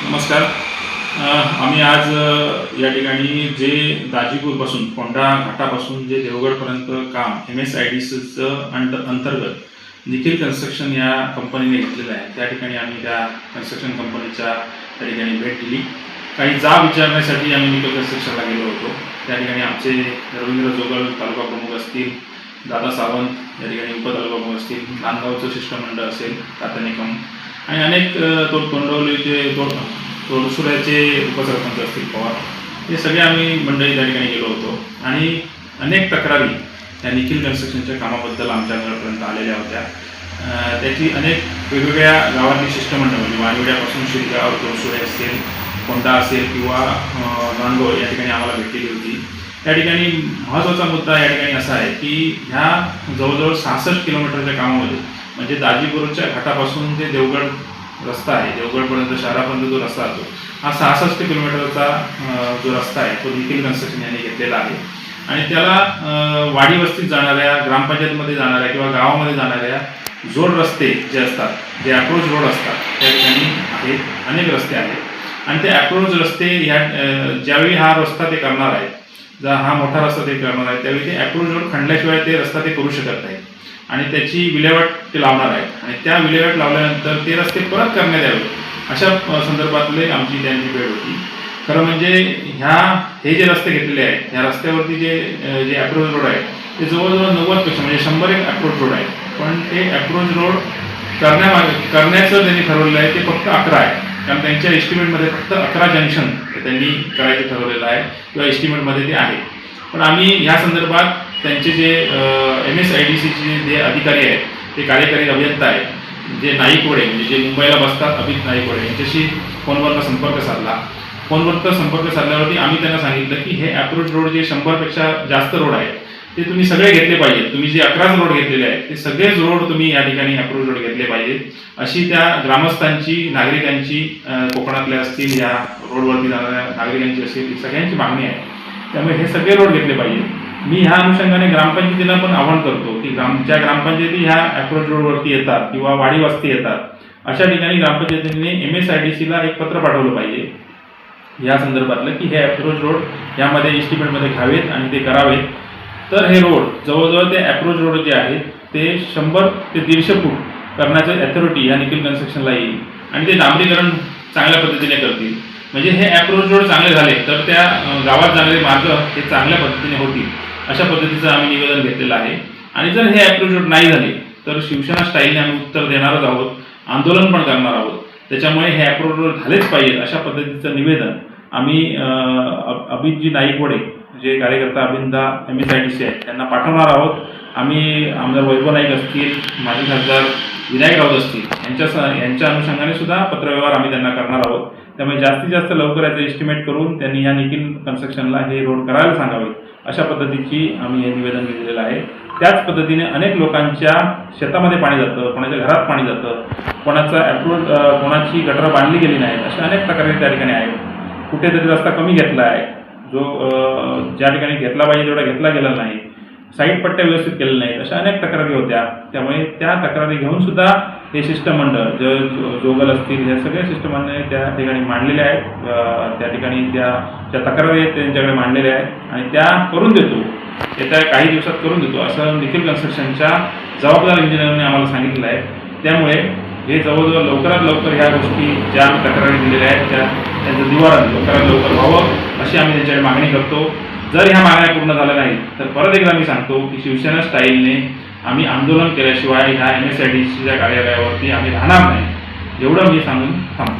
नमस्कार. आम्ही आज या ठिकाणी जे दाजीपूरपासून कोंढा घाटापासून जे देवगडपर्यंत काम MSIDCचं अंतर्गत निखिल कन्स्ट्रक्शन या कंपनीने घेतलेलं आहे. त्या ठिकाणी आम्ही त्या कन्स्ट्रक्शन कंपनीच्या त्या ठिकाणी भेट दिली. काही जाब विचारण्यासाठी आम्ही निखिल कन्स्ट्रक्शनला गेलो होतो. त्या ठिकाणी आमचे रवींद्र जोगल तालुका प्रमुख असतील, दादा सावंत या ठिकाणी उपतालुका प्रमुख असतील, नांदगावचं शिष्टमंडळ असेल, तातनिकम आणि अनेक तोंडवलीचे तोडसुऱ्याचे उपसरपंच असतील, पवार, हे सगळे आम्ही मंडळी त्या ठिकाणी गेलो होतो. आणि अनेक तक्रारी या निखिल कन्स्ट्रक्शनच्या कामाबद्दल आमच्या घरापर्यंत आलेल्या होत्या. त्याची अनेक वेगवेगळ्या गावातली शिष्टमंडळ म्हणजे वाणिवड्यापासून शिरगाव, तोडसुरे असेल, कोंढा असेल किंवा नांदगाव या ठिकाणी आम्हाला भेटलेली होती. त्या ठिकाणी महत्त्वाचा मुद्दा या ठिकाणी असा आहे की ह्या जवळजवळ 66 किलोमीटरच्या कामामध्ये म्हणजे दाजीपूरच्या घाटापासून जे देवगड रस्ता आहे, देवगडपर्यंत शहरापर्यंत जो रस्ता असतो, हा 66 किलोमीटरचा जो रस्ता आहे तो निखिल कन्स्ट्रक्शन यांनी घेतलेला आहे. आणि त्याला वाडी वस्तीत जाणाऱ्या, ग्रामपंचायतमध्ये जाणाऱ्या किंवा गावामध्ये जाणाऱ्या जोड रस्ते जे असतात, जे अप्रोच रोड असतात, त्या ठिकाणी आहेत, अनेक रस्ते आहेत. आणि ते अप्रोच रस्ते ह्या ज्यावेळी हा रस्ता ते करणार आहे, जर हा मोठा रस्ता ते करणार आहे, त्यावेळी ते अप्रोच रोड खणल्याशिवाय ते रस्ता ते करू शकत नाही आणि त्याची विल्हेवाट ते लावणार आहेत. आणि त्या विल्हेवाट लावल्यानंतर ते रस्ते परत करण्यात यावे अशा संदर्भातले आमची त्यांची भेट होती. खरं म्हणजे हे जे रस्ते घेतलेले आहेत, ह्या रस्त्यावरती जे अप्रोच रोड आहे ते जवळजवळ 90पेक्षा म्हणजे 100 अप्रोच रोड आहे. पण ते अप्रोच रोड करण्याचं त्यांनी ठरवलेलं आहे ते फक्त 11 आहे. कारण त्यांच्या एस्टिमेटमध्ये फक्त 11 जंक्शन त्यांनी करायचं ठरवलेलं आहे किंवा एस्टिमेटमध्ये ते आहे. पण आम्ही ह्या संदर्भात त्यांचे जे MSIDCचे जे अधिकारी आहेत, ते कार्यकारी अभियंता आहेत, जे नाईकवडे म्हणजे जे मुंबईला बसतात, अभित नाईकवडे, यांच्याशी फोनवरचा संपर्क साधला. फोनवरचा संपर्क साधल्यावरती आम्ही त्यांना सांगितलं की हे अप्रोच रोड जे 100पेक्षा जास्त रोड आहेत ते तुम्ही सगळे घेतले पाहिजेत. तुम्ही जे 11 रोड घेतलेले आहेत ते सगळेच रोड तुम्ही या ठिकाणी अप्रोच रोड घेतले पाहिजेत, अशी त्या ग्रामस्थांची, नागरिकांची, कोकणातल्या असतील, या रोडवरती जाणाऱ्या नागरिकांची असेल, सगळ्यांची मागणी आहे. त्यामुळे हे सगळे रोड घेतले पाहिजेत. मी ह्या अनुषंगाने ग्रामपंचायतीला पण आवाहन करतो की ज्या ग्रामपंचायती ह्या अप्रोच रोडवरती येतात किंवा वाडी वस्ती येतात, अशा ठिकाणी ग्रामपंचायतीने MSIDCला एक पत्र पाठवलं पाहिजे या संदर्भातलं की हे अप्रोच रोड यामध्ये एस्टिमेटमध्ये घ्यावेत आणि ते करावेत. तर हे रोड जवळजवळ ते अप्रोच रोड जे आहेत ते 100 ते 150 फूट करण्याचं अथॉरिटी या निखिल कन्स्ट्रक्शनला येईल आणि ते डांबरीकरण चांगल्या पद्धतीने करतील. म्हणजे हे अप्रोच रोड चांगले झाले तर त्या गावात जाणारे मार्ग हे चांगल्या पद्धतीने होतील, अशा पद्धतीचं आम्ही निवेदन घेतलेलं आहे. आणि जर हे अप्रोच रोड नाही झाले तर शिवसेना स्टाईलने आम्ही उत्तर देणारच आहोत, आंदोलन पण करणार आहोत. त्याच्यामुळे हे अप्रोच रोड झालेच पाहिजेत अशा पद्धतीचं निवेदन आम्ही अभितजी नाईकवडे जे कार्यकर्ता अभियंता MSIDC आहेत त्यांना पाठवणार आहोत. आम्ही आमदार वैभव नाईक असतील, माजी खासदार विनायक राऊत असतील, यांच्या अनुषंगाने सुद्धा पत्रव्यवहार आम्ही त्यांना करणार आहोत. त्यामुळे जास्तीत जास्त लवकर याचं एस्टिमेट करून त्यांनी या निखिल कन्स्ट्रक्शनला हे रोड करायला सांगावे अशा पद्धतीची आम्ही हे निवेदन दिलेलं आहे. त्याच पद्धतीने अनेक लोकांच्या शेतामध्ये पाणी जातं, कोणाच्या घरात पाणी जातं, कोणाची गटरं बांधली गेली नाहीत, अशा अनेक तक्रारी त्या ठिकाणी आहेत. कुठेतरी रस्ता कमी घेतला आहे, ज्या ठिकाणी घेतला पाहिजे तेवढा घेतला गेला नाही, साईड पट्ट्या व्यवस्थित केलेल्या नाहीत, अशा अनेक तक्रारी होत्या. त्यामुळे त्या तक्रारी घेऊन सुद्धा हे शिष्टमंडळ जोगल असतील, या सगळ्या शिष्टमंडळाने त्या ठिकाणी मांडलेल्या आहेत. त्या ठिकाणी ज्या तक्रारी आहेत त्यांच्याकडे मांडलेल्या आहेत आणि त्या करून देतो, येत्या काही दिवसात करून देतो असं निखिल कन्स्ट्रक्शनच्या जबाबदार इंजिनियरने आम्हाला सांगितलं आहे. त्यामुळे हे जवळजवळ लवकरात लवकर ह्या गोष्टी ज्या आम्ही तक्रारी दिलेल्या आहेत त्यांचं निवारण लवकरात लवकर व्हावं अशी आम्ही त्यांच्याकडे मागणी करतो. जर ह्या मागण्या पूर्ण झाल्या नाहीत तर परत एकदा मी सांगतो की शिवसेना स्टाईलने आम्ही आंदोलन केल्याशिवाय ह्या MSIDCच्या कार्यालयावरती आम्ही राहणार नाही, एवढं मी सांगून थांबतो.